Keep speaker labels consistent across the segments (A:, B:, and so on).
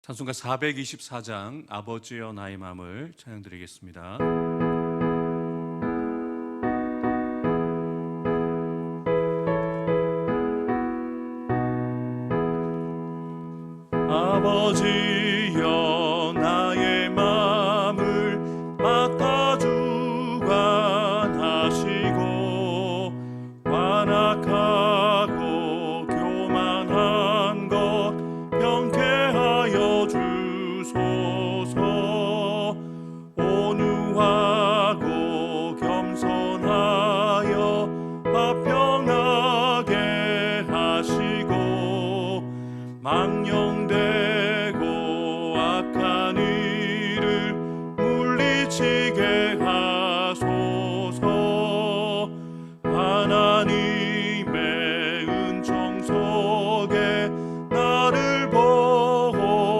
A: 찬송가 424장 아버지여 나의 맘을 찬양드리겠습니다. 아버지여 나의 맘을 맡아 주관하시고 완악하고 교만한 것 병케하여 주소서. 온유하고 겸손하여 화평하게 하시고 망령되고 악한 일을 물리치게 하소서. 하나님의 은총 속에 나를 보호하시고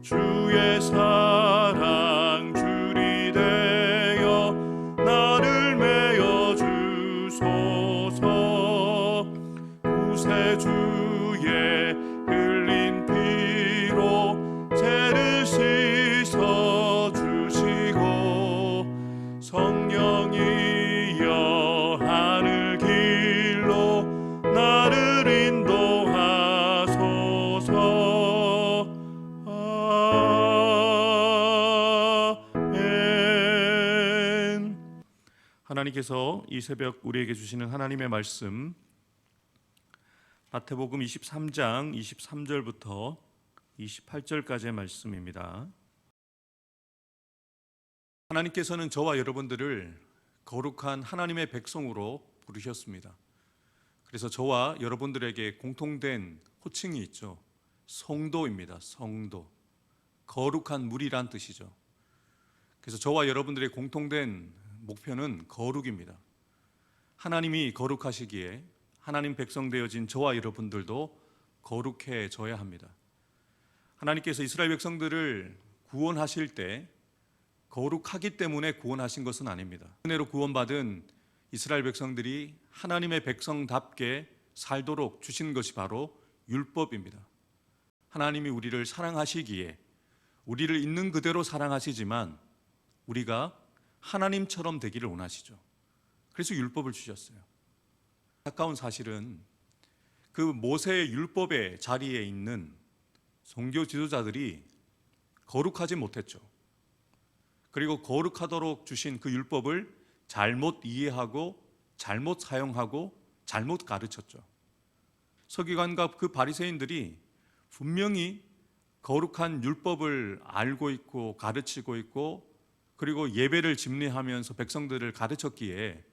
A: 주의 사랑 줄이 되어 나를 메어 주소서. 구세주의 흘린 피로 죄를 씻어 주시고 성령이여 하늘 길로 나를 인도하소서. 아멘. 하나님께서 이 새벽 우리에게 주시는 하나님의 말씀, 마태복음 23장 23절부터 28절까지의 말씀입니다. 하나님께서는 저와 여러분들을 거룩한 하나님의 백성으로 부르셨습니다. 그래서 저와 여러분들에게 공통된 호칭이 있죠. 성도입니다. 성도. 거룩한 무리란 뜻이죠. 그래서 저와 여러분들의 공통된 목표는 거룩입니다. 하나님이 거룩하시기에 하나님 백성 되어진 저와 여러분들도 거룩해져야 합니다. 하나님께서 이스라엘 백성들을 구원하실 때 거룩하기 때문에 구원하신 것은 아닙니다. 은혜로 구원받은 이스라엘 백성들이 하나님의 백성답게 살도록 주신 것이 바로 율법입니다. 하나님이 우리를 사랑하시기에 우리를 있는 그대로 사랑하시지만 우리가 하나님처럼 되기를 원하시죠. 그래서 율법을 주셨어요. 안타까운 사실은 그 모세의 율법의 자리에 있는 종교 지도자들이 거룩하지 못했죠. 그리고 거룩하도록 주신 그 율법을 잘못 이해하고 잘못 사용하고 잘못 가르쳤죠. 서기관과 그 바리새인들이 분명히 거룩한 율법을 알고 있고 가르치고 있고 그리고 예배를 집례하면서 백성들을 가르쳤기에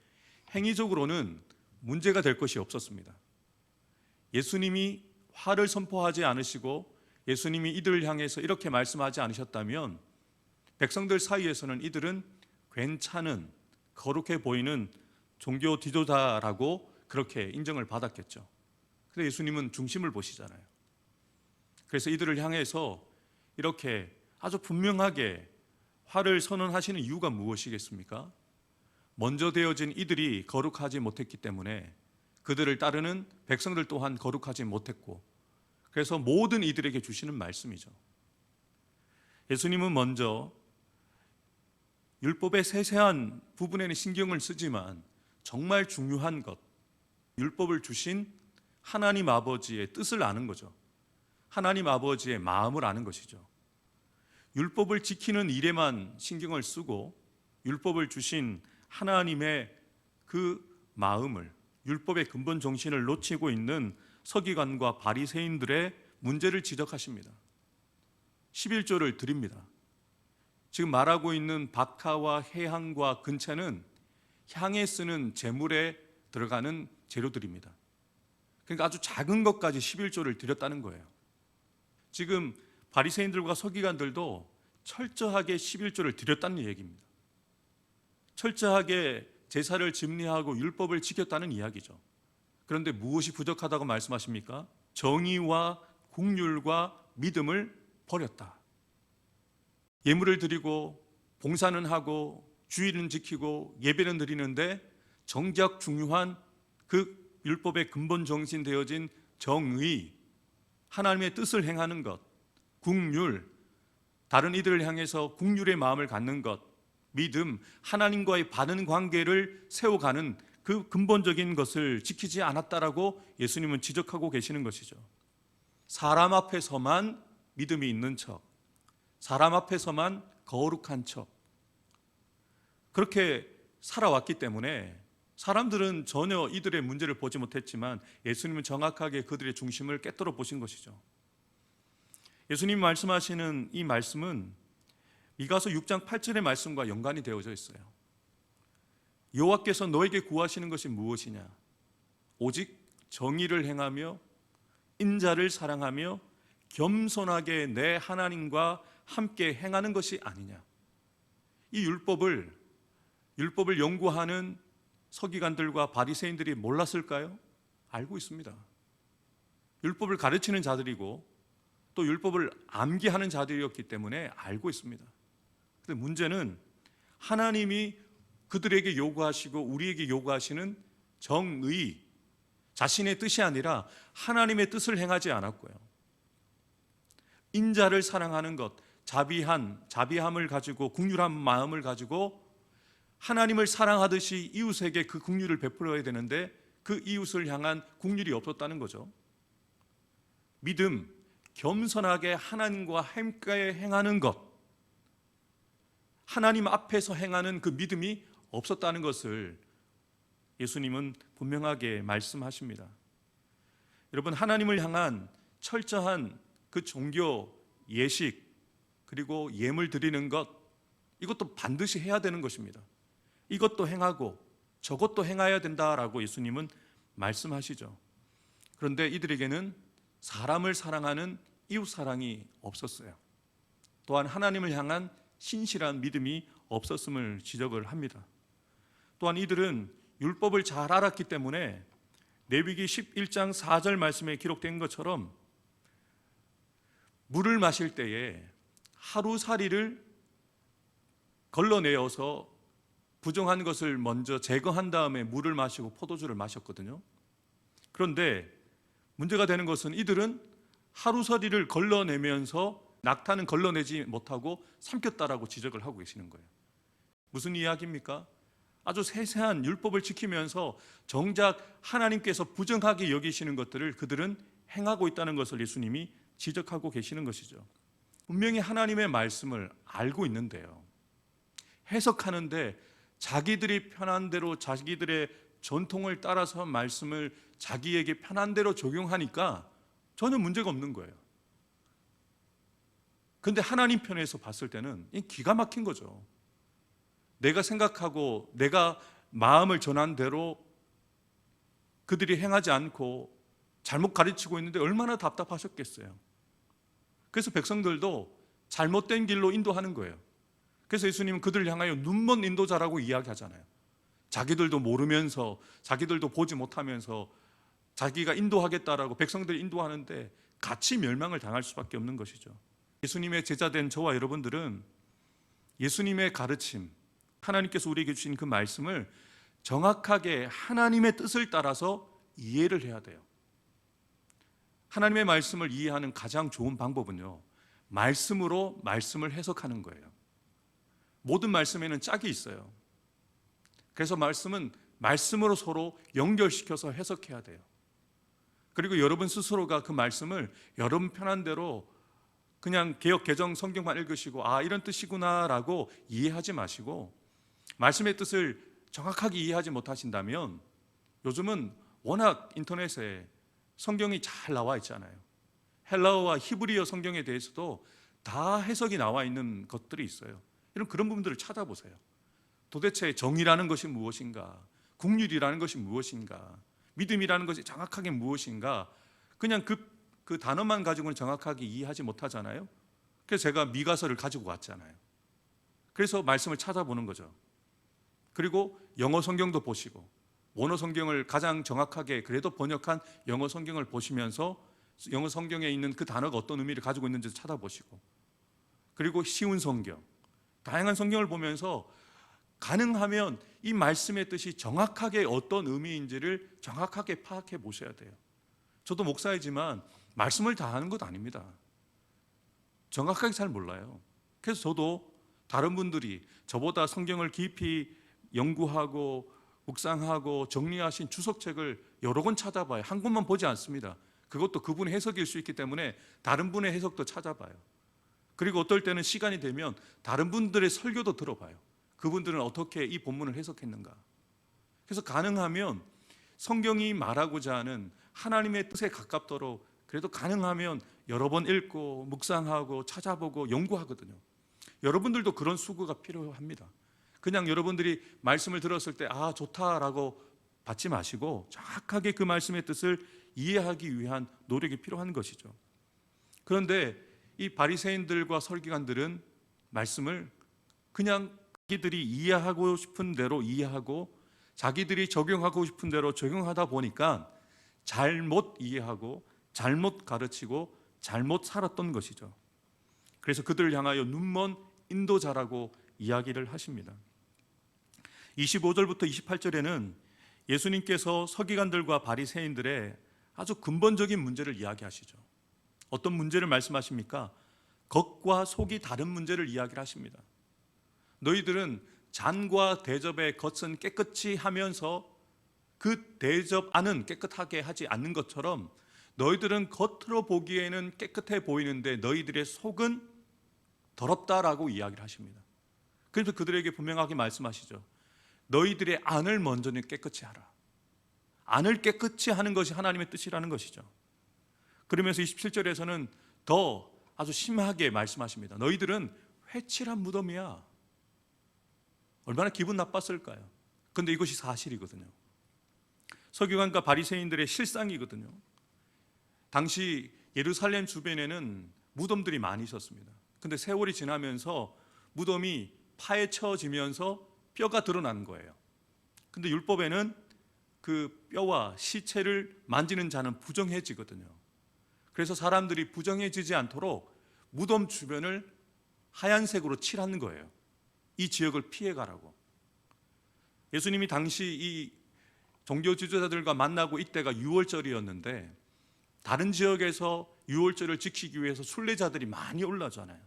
A: 행위적으로는 문제가 될 것이 없었습니다. 예수님이 화를 선포하지 않으시고 예수님이 이들을 향해서 이렇게 말씀하지 않으셨다면 백성들 사이에서는 이들은 괜찮은 거룩해 보이는 종교 지도자라고 그렇게 인정을 받았겠죠. 그런데 예수님은 중심을 보시잖아요. 그래서 이들을 향해서 이렇게 아주 분명하게 화를 선언하시는 이유가 무엇이겠습니까? 먼저 되어진 이들이 거룩하지 못했기 때문에 그들을 따르는 백성들 또한 거룩하지 못했고, 그래서 모든 이들에게 주시는 말씀이죠. 예수님은 먼저 율법의 세세한 부분에는 신경을 쓰지만 정말 중요한 것, 율법을 주신 하나님 아버지의 뜻을 아는 거죠. 하나님 아버지의 마음을 아는 것이죠. 율법을 지키는 일에만 신경을 쓰고 율법을 주신 하나님의 그 마음을, 율법의 근본 정신을 놓치고 있는 서기관과 바리새인들의 문제를 지적하십니다. 11조를 드립니다. 지금 말하고 있는 박하와 해향과 근채는 향에 쓰는 제물에 들어가는 재료들입니다. 그러니까 아주 작은 것까지 11조를 드렸다는 거예요. 지금 바리새인들과 서기관들도 철저하게 11조를 드렸다는 얘기입니다. 철저하게 제사를 집례하고 율법을 지켰다는 이야기죠. 그런데 무엇이 부족하다고 말씀하십니까? 정의와 국률과 믿음을 버렸다. 예물을 드리고 봉사는 하고 주일은 지키고 예배는 드리는데 정작 중요한 그 율법의 근본 정신 되어진 정의, 하나님의 뜻을 행하는 것, 국률, 다른 이들을 향해서 국률의 마음을 갖는 것, 믿음, 하나님과의 바른 관계를 세워가는 그 근본적인 것을 지키지 않았다라고 예수님은 지적하고 계시는 것이죠. 사람 앞에서만 믿음이 있는 척, 사람 앞에서만 거룩한 척, 그렇게 살아왔기 때문에 사람들은 전혀 이들의 문제를 보지 못했지만 예수님은 정확하게 그들의 중심을 꿰뚫어 보신 것이죠. 예수님이 말씀하시는 이 말씀은 미가서 6장 8절의 말씀과 연관이 되어져 있어요. 여호와께서 너에게 구하시는 것이 무엇이냐? 오직 정의를 행하며 인자를 사랑하며 겸손하게 내 하나님과 함께 행하는 것이 아니냐. 이 율법을 연구하는 서기관들과 바리새인들이 몰랐을까요? 알고 있습니다. 율법을 가르치는 자들이고 또 율법을 암기하는 자들이었기 때문에 알고 있습니다. 그런데 문제는 하나님이 그들에게 요구하시고 우리에게 요구하시는 정의, 자신의 뜻이 아니라 하나님의 뜻을 행하지 않았고요. 인자를 사랑하는 것, 자비함을 가지고 국률한 마음을 가지고 하나님을 사랑하듯이 이웃에게 그 국률을 베풀어야 되는데 그 이웃을 향한 국률이 없었다는 거죠. 믿음, 겸손하게 하나님과 함께 행하는 것, 하나님 앞에서 행하는 그 믿음이 없었다는 것을 예수님은 분명하게 말씀하십니다. 여러분, 하나님을 향한 철저한 그 종교 예식 그리고 예물 드리는 것, 이것도 반드시 해야 되는 것입니다. 이것도 행하고 저것도 행해야 된다라고 예수님은 말씀하시죠. 그런데 이들에게는 사람을 사랑하는 이웃 사랑이 없었어요. 또한 하나님을 향한 신실한 믿음이 없었음을 지적을 합니다. 또한 이들은 율법을 잘 알았기 때문에 레위기 11장 4절 말씀에 기록된 것처럼 물을 마실 때에 하루살이를 걸러내어서 부정한 것을 먼저 제거한 다음에 물을 마시고 포도주를 마셨거든요. 그런데 문제가 되는 것은 이들은 하루살이를 걸러내면서 낙타는 걸러내지 못하고 삼켰다라고 지적을 하고 계시는 거예요. 무슨 이야기입니까? 아주 세세한 율법을 지키면서 정작 하나님께서 부정하게 여기시는 것들을 그들은 행하고 있다는 것을 예수님이 지적하고 계시는 것이죠. 분명히 하나님의 말씀을 알고 있는데요, 해석하는데 자기들이 편한 대로 자기들의 전통을 따라서 말씀을 자기에게 편한 대로 적용하니까 전혀 문제가 없는 거예요. 그런데 하나님 편에서 봤을 때는 기가 막힌 거죠. 내가 생각하고 내가 마음을 전한 대로 그들이 행하지 않고 잘못 가르치고 있는데 얼마나 답답하셨겠어요. 그래서 백성들도 잘못된 길로 인도하는 거예요. 그래서 예수님은 그들을 향하여 눈먼 인도자라고 이야기하잖아요. 자기들도 모르면서, 자기들도 보지 못하면서 자기가 인도하겠다라고 백성들이 인도하는데 같이 멸망을 당할 수밖에 없는 것이죠. 예수님의 제자된 저와 여러분들은 예수님의 가르침, 하나님께서 우리에게 주신 그 말씀을 정확하게 하나님의 뜻을 따라서 이해를 해야 돼요. 하나님의 말씀을 이해하는 가장 좋은 방법은요, 말씀으로 말씀을 해석하는 거예요. 모든 말씀에는 짝이 있어요. 그래서 말씀은 말씀으로 서로 연결시켜서 해석해야 돼요. 그리고 여러분 스스로가 그 말씀을 여러분 편한 대로 그냥 개역 개정 성경만 읽으시고 이런 뜻이구나 라고 이해하지 마시고, 말씀의 뜻을 정확하게 이해하지 못하신다면 요즘은 워낙 인터넷에 성경이 잘 나와 있잖아요. 헬라어와 히브리어 성경에 대해서도 다 해석이 나와 있는 것들이 있어요. 그런 부분들을 찾아보세요. 도대체 정의라는 것이 무엇인가, 국률이라는 것이 무엇인가, 믿음이라는 것이 정확하게 무엇인가, 그냥 그 단어만 가지고는 정확하게 이해하지 못하잖아요. 그래서 제가 미가서를 가지고 왔잖아요. 그래서 말씀을 찾아보는 거죠. 그리고 영어 성경도 보시고, 원어 성경을 가장 정확하게 그래도 번역한 영어 성경을 보시면서 영어 성경에 있는 그 단어가 어떤 의미를 가지고 있는지 찾아보시고, 그리고 쉬운 성경, 다양한 성경을 보면서 가능하면 이 말씀의 뜻이 정확하게 어떤 의미인지를 정확하게 파악해 보셔야 돼요. 저도 목사이지만 말씀을 다 하는 것 아닙니다. 정확하게 잘 몰라요. 그래서 저도 다른 분들이 저보다 성경을 깊이 연구하고 묵상하고 정리하신 주석책을 여러 권 찾아봐요. 한 권만 보지 않습니다. 그것도 그분의 해석일 수 있기 때문에 다른 분의 해석도 찾아봐요. 그리고 어떨 때는 시간이 되면 다른 분들의 설교도 들어봐요. 그분들은 어떻게 이 본문을 해석했는가. 그래서 가능하면 성경이 말하고자 하는 하나님의 뜻에 가깝도록 그래도 가능하면 여러 번 읽고 묵상하고 찾아보고 연구하거든요. 여러분들도 그런 수고가 필요합니다. 그냥 여러분들이 말씀을 들었을 때 아 좋다라고 받지 마시고 정확하게 그 말씀의 뜻을 이해하기 위한 노력이 필요한 것이죠. 그런데 이 바리새인들과 설교관들은 말씀을 그냥 자기들이 이해하고 싶은 대로 이해하고 자기들이 적용하고 싶은 대로 적용하다 보니까 잘못 이해하고 잘못 가르치고 잘못 살았던 것이죠. 그래서 그들을 향하여 눈먼 인도자라고 이야기를 하십니다. 25절부터 28절에는 예수님께서 서기관들과 바리새인들의 아주 근본적인 문제를 이야기하시죠. 어떤 문제를 말씀하십니까? 겉과 속이 다른 문제를 이야기를 하십니다. 너희들은 잔과 대접의 겉은 깨끗이 하면서 그 대접 안은 깨끗하게 하지 않는 것처럼 너희들은 겉으로 보기에는 깨끗해 보이는데 너희들의 속은 더럽다라고 이야기를 하십니다. 그래서 그들에게 분명하게 말씀하시죠. 너희들의 안을 먼저는 깨끗이 하라. 안을 깨끗이 하는 것이 하나님의 뜻이라는 것이죠. 그러면서 27절에서는 더 아주 심하게 말씀하십니다. 너희들은 회칠한 무덤이야. 얼마나 기분 나빴을까요? 그런데 이것이 사실이거든요. 서기관과 바리새인들의 실상이거든요. 당시 예루살렘 주변에는 무덤들이 많이 있었습니다. 근데 세월이 지나면서 무덤이 파헤쳐지면서 뼈가 드러나는 거예요. 근데 율법에는 그 뼈와 시체를 만지는 자는 부정해지거든요. 그래서 사람들이 부정해지지 않도록 무덤 주변을 하얀색으로 칠하는 거예요. 이 지역을 피해가라고. 예수님이 당시 이 종교 지도자들과 만나고 이때가 유월절이었는데 다른 지역에서 유월절을 지키기 위해서 순례자들이 많이 올라오잖아요.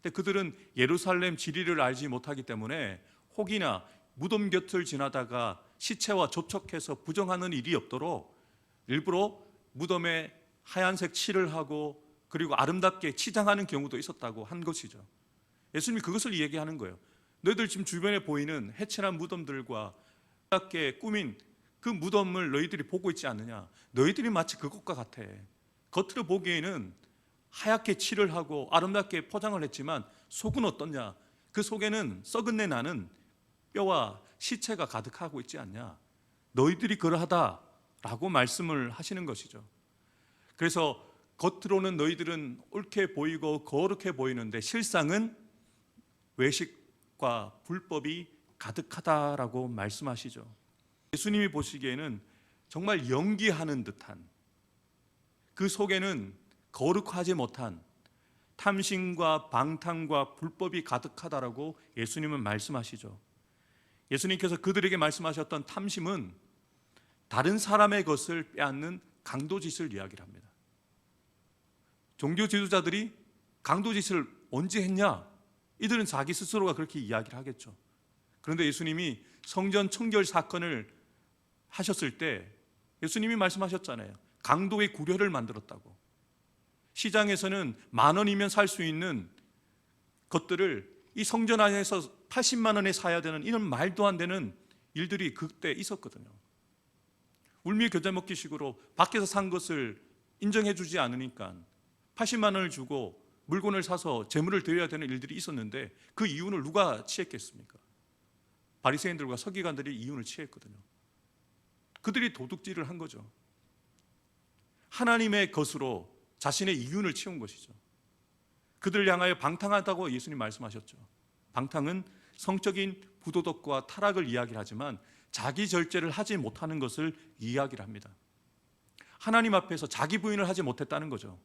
A: 근데 그들은 예루살렘 지리를 알지 못하기 때문에 혹이나 무덤 곁을 지나다가 시체와 접촉해서 부정하는 일이 없도록 일부러 무덤에 하얀색 칠을 하고 그리고 아름답게 치장하는 경우도 있었다고 한 것이죠. 예수님이 그것을 얘기하는 거예요. 너희들 지금 주변에 보이는 해칠한 무덤들과 아름답게 꾸민 그 무덤을 너희들이 보고 있지 않느냐. 너희들이 마치 그것과 같아. 겉으로 보기에는 하얗게 칠을 하고 아름답게 포장을 했지만 속은 어떻냐. 그 속에는 썩은 내 나는 뼈와 시체가 가득하고 있지 않냐. 너희들이 그러하다라고 말씀을 하시는 것이죠. 그래서 겉으로는 너희들은 옳게 보이고 거룩해 보이는데 실상은 외식과 불법이 가득하다라고 말씀하시죠. 예수님이 보시기에는 정말 연기하는 듯한 그 속에는 거룩하지 못한 탐심과 방탕과 불법이 가득하다라고 예수님은 말씀하시죠. 예수님께서 그들에게 말씀하셨던 탐심은 다른 사람의 것을 빼앗는 강도짓을 이야기를 합니다. 종교 지도자들이 강도짓을 언제 했냐? 이들은 자기 스스로가 그렇게 이야기를 하겠죠. 그런데 예수님이 성전 청결 사건을 하셨을 때 예수님이 말씀하셨잖아요. 강도의 구려를 만들었다고. 시장에서는 10,000원이면 살 수 있는 것들을 이 성전 안에서 80만 원에 사야 되는 이런 말도 안 되는 일들이 그때 있었거든요. 울며 겨자 먹기식으로 밖에서 산 것을 인정해 주지 않으니까 80만 원을 주고 물건을 사서 재물을 드려야 되는 일들이 있었는데 그 이윤을 누가 취했겠습니까? 바리새인들과 서기관들이 이윤을 취했거든요. 그들이 도둑질을 한 거죠. 하나님의 것으로 자신의 이윤을 채운 것이죠. 그들을 향하여 방탕하다고 예수님 말씀하셨죠. 방탕은 성적인 부도덕과 타락을 이야기를 하지만 자기 절제를 하지 못하는 것을 이야기를 합니다. 하나님 앞에서 자기 부인을 하지 못했다는 거죠.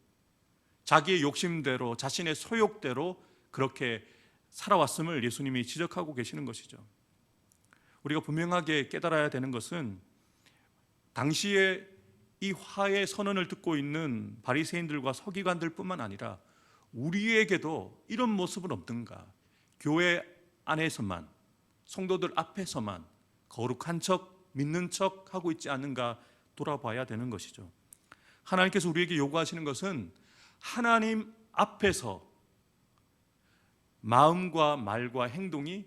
A: 자기의 욕심대로 자신의 소욕대로 그렇게 살아왔음을 예수님이 지적하고 계시는 것이죠. 우리가 분명하게 깨달아야 되는 것은 당시에 이 화해 선언을 듣고 있는 바리새인들과 서기관들뿐만 아니라 우리에게도 이런 모습은 없는가? 교회 안에서만, 성도들 앞에서만 거룩한 척, 믿는 척 하고 있지 않는가 돌아봐야 되는 것이죠. 하나님께서 우리에게 요구하시는 것은 하나님 앞에서 마음과 말과 행동이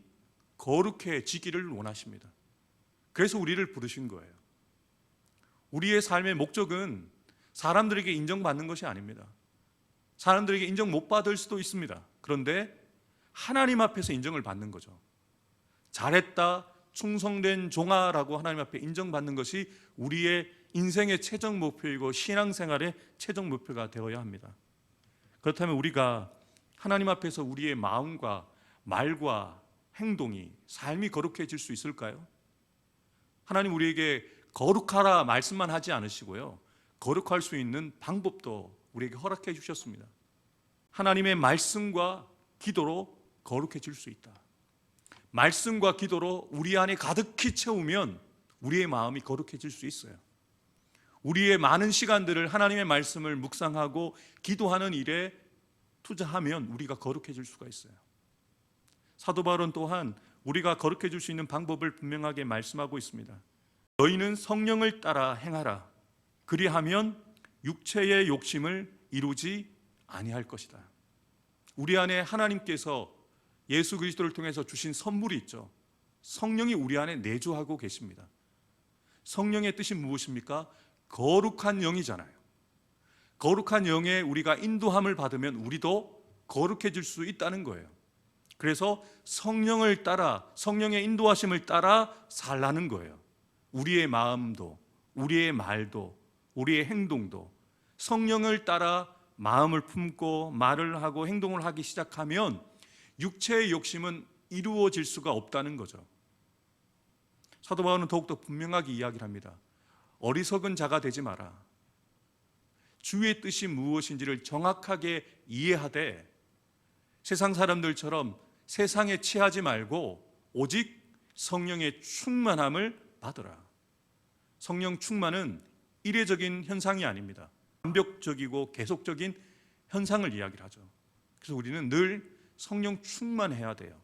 A: 거룩해지기를 원하십니다. 그래서 우리를 부르신 거예요. 우리의 삶의 목적은 사람들에게 인정받는 것이 아닙니다. 사람들에게 인정 못 받을 수도 있습니다. 그런데 하나님 앞에서 인정을 받는 거죠. 잘했다, 충성된 종아라고 하나님 앞에 인정받는 것이 우리의 인생의 최종 목표이고 신앙생활의 최종 목표가 되어야 합니다. 그렇다면 우리가 하나님 앞에서 우리의 마음과 말과 행동이, 삶이 거룩해질 수 있을까요? 하나님 우리에게 거룩하라 말씀만 하지 않으시고요, 거룩할 수 있는 방법도 우리에게 허락해 주셨습니다. 하나님의 말씀과 기도로 거룩해질 수 있다. 말씀과 기도로 우리 안에 가득히 채우면 우리의 마음이 거룩해질 수 있어요. 우리의 많은 시간들을 하나님의 말씀을 묵상하고 기도하는 일에 투자하면 우리가 거룩해질 수가 있어요. 사도 바울은 또한 우리가 거룩해질 수 있는 방법을 분명하게 말씀하고 있습니다. 너희는 성령을 따라 행하라. 그리하면 육체의 욕심을 이루지 아니할 것이다. 우리 안에 하나님께서 예수 그리스도를 통해서 주신 선물이 있죠. 성령이 우리 안에 내주하고 계십니다. 성령의 뜻이 무엇입니까? 거룩한 영이잖아요. 거룩한 영에 우리가 인도함을 받으면 우리도 거룩해질 수 있다는 거예요. 그래서 성령을 따라, 성령의 인도하심을 따라 살라는 거예요. 우리의 마음도, 우리의 말도, 우리의 행동도 성령을 따라 마음을 품고 말을 하고 행동을 하기 시작하면 육체의 욕심은 이루어질 수가 없다는 거죠. 사도 바울은 더욱더 분명하게 이야기를 합니다. 어리석은 자가 되지 마라. 주의 뜻이 무엇인지를 정확하게 이해하되 세상 사람들처럼 세상에 취하지 말고 오직 성령의 충만함을 받으라. 성령 충만은 이례적인 현상이 아닙니다. 완벽적이고 계속적인 현상을 이야기를 하죠. 그래서 우리는 늘 성령 충만해야 돼요.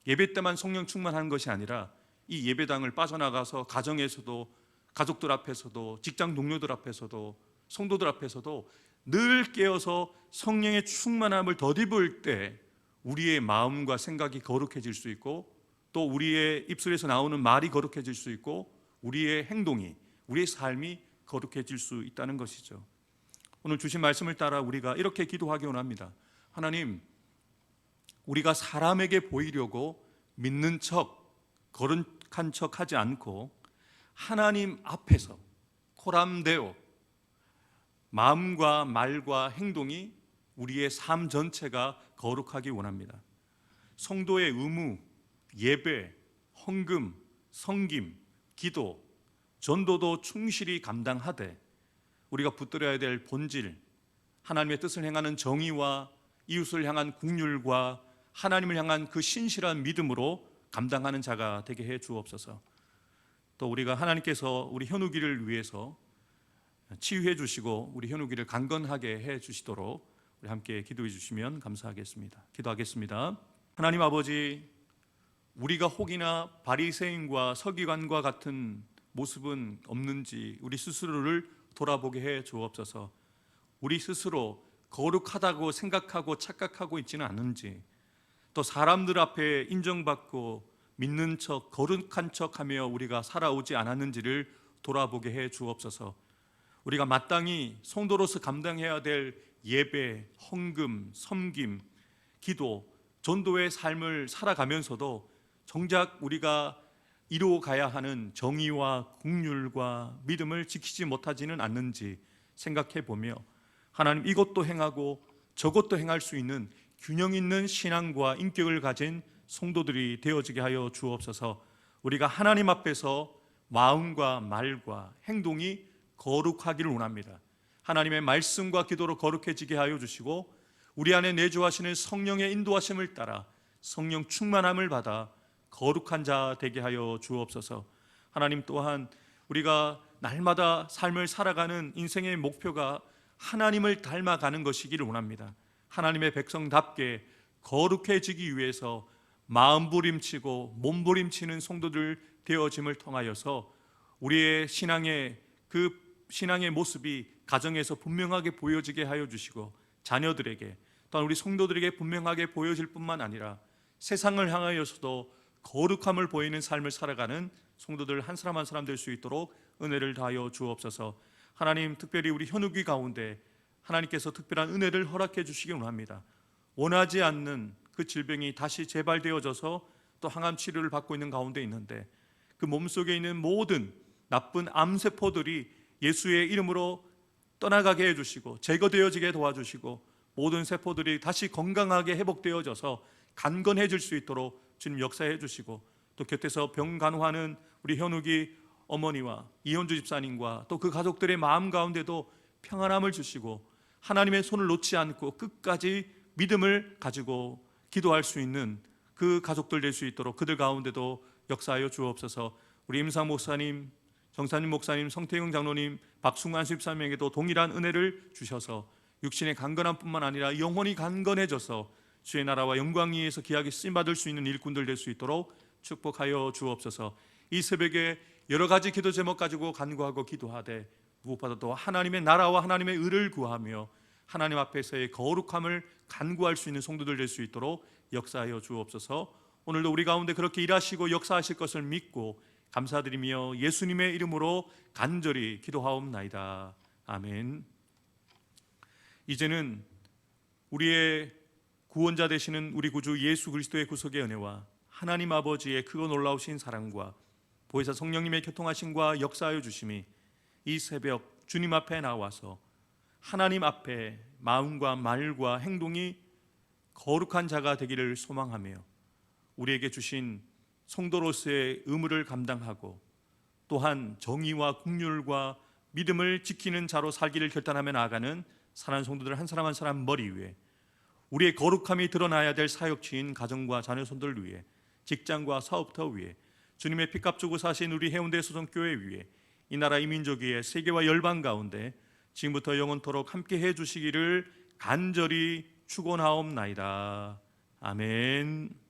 A: 예배 때만 성령 충만하는 것이 아니라 이 예배당을 빠져나가서 가정에서도, 가족들 앞에서도, 직장 동료들 앞에서도, 성도들 앞에서도 늘 깨어서 성령의 충만함을 덧입을 때 우리의 마음과 생각이 거룩해질 수 있고, 또 우리의 입술에서 나오는 말이 거룩해질 수 있고, 우리의 행동이, 우리의 삶이 거룩해질 수 있다는 것이죠. 오늘 주신 말씀을 따라 우리가 이렇게 기도하기 원합니다. 하나님, 우리가 사람에게 보이려고 믿는 척, 거룩한 척 하지 않고 하나님 앞에서 코람데오, 마음과 말과 행동이 우리의 삶 전체가 거룩하기 원합니다. 성도의 의무, 예배, 헌금, 성김, 기도, 전도도 충실히 감당하되 우리가 붙들어야 될 본질, 하나님의 뜻을 행하는 정의와 이웃을 향한 긍휼과 하나님을 향한 그 신실한 믿음으로 감당하는 자가 되게 해 주옵소서. 또 우리가 하나님께서 우리 현욱이를 위해서 치유해 주시고 우리 현욱이를 강건하게 해 주시도록 우리 함께 기도해 주시면 감사하겠습니다. 기도하겠습니다. 하나님 아버지, 우리가 혹이나 바리새인과 서기관과 같은 모습은 없는지 우리 스스로를 돌아보게 해 주옵소서. 우리 스스로 거룩하다고 생각하고 착각하고 있지는 않은지, 또 사람들 앞에 인정받고 믿는 척, 거룩한 척하며 우리가 살아오지 않았는지를 돌아보게 해 주옵소서. 우리가 마땅히 성도로서 감당해야 될 예배, 헌금, 섬김, 기도, 전도의 삶을 살아가면서도 정작 우리가 이루어가야 하는 정의와 긍휼과 믿음을 지키지 못하지는 않는지 생각해 보며, 하나님, 이것도 행하고 저것도 행할 수 있는 균형 있는 신앙과 인격을 가진 성도들이 되어지게 하여 주옵소서. 우리가 하나님 앞에서 마음과 말과 행동이 거룩하기를 원합니다. 하나님의 말씀과 기도로 거룩해지게 하여 주시고, 우리 안에 내주하시는 성령의 인도하심을 따라 성령 충만함을 받아 거룩한 자 되게 하여 주옵소서. 하나님, 또한 우리가 날마다 삶을 살아가는 인생의 목표가 하나님을 닮아가는 것이기를 원합니다. 하나님의 백성답게 거룩해지기 위해서 마음부림치고 몸부림치는 성도들 되어짐을 통하여서 우리의 신앙의 모습이 가정에서 분명하게 보여지게 하여 주시고, 자녀들에게 또한 우리 성도들에게 분명하게 보여질 뿐만 아니라 세상을 향하여서도 거룩함을 보이는 삶을 살아가는 성도들 한 사람 한 사람 될 수 있도록 은혜를 다하여 주옵소서. 하나님, 특별히 우리 현욱이 가운데 하나님께서 특별한 은혜를 허락해 주시기 원합니다. 원하지 않는 그 질병이 다시 재발되어져서 또 항암 치료를 받고 있는 가운데 있는데, 그 몸속에 있는 모든 나쁜 암세포들이 예수의 이름으로 떠나가게 해주시고 제거되어지게 도와주시고, 모든 세포들이 다시 건강하게 회복되어져서 간건해질 수 있도록 주님 역사해 주시고, 또 곁에서 병 간호하는 우리 현욱이 어머니와 이현주 집사님과 또 그 가족들의 마음 가운데도 평안함을 주시고, 하나님의 손을 놓지 않고 끝까지 믿음을 가지고 기도할 수 있는 그 가족들 될 수 있도록 그들 가운데도 역사하여 주옵소서. 우리 임상 목사님, 정사님 목사님, 성태영 장로님, 박승환 집사님에게도 동일한 은혜를 주셔서 육신의 강건함뿐만 아니라 영혼이 강건해져서 주의 나라와 영광 위에서 귀하게 쓰임받을 수 있는 일꾼들 될 수 있도록 축복하여 주옵소서. 이 새벽에 여러 가지 기도 제목 가지고 간구하고 기도하되, 무엇보다도 하나님의 나라와 하나님의 의를 구하며 하나님 앞에서의 거룩함을 간구할 수 있는 성도들 될 수 있도록 역사하여 주옵소서. 오늘도 우리 가운데 그렇게 일하시고 역사하실 것을 믿고 감사드리며 예수님의 이름으로 간절히 기도하옵나이다. 아멘. 이제는 우리의 구원자 되시는 우리 구주 예수 그리스도의 구속의 은혜와 하나님 아버지의 크고 놀라우신 사랑과 보혜사 성령님의 교통하심과 역사하여 주심이 이 새벽 주님 앞에 나와서 하나님 앞에 마음과 말과 행동이 거룩한 자가 되기를 소망하며 우리에게 주신 성도로서의 의무를 감당하고, 또한 정의와 긍휼과 믿음을 지키는 자로 살기를 결단하며 나아가는 사랑하는 성도들 한 사람 한 사람 머리 위에 우리의 거룩함이 드러나야 될 사역지인 가정과 자녀손들 위에, 직장과 사업터 위에, 주님의 피값 주고 사신 우리 해운대 소정교회 위에, 이 나라 이 민족 위에, 세계와 열방 가운데 지금부터 영원토록 함께 해주시기를 간절히 축원하옵나이다. 아멘.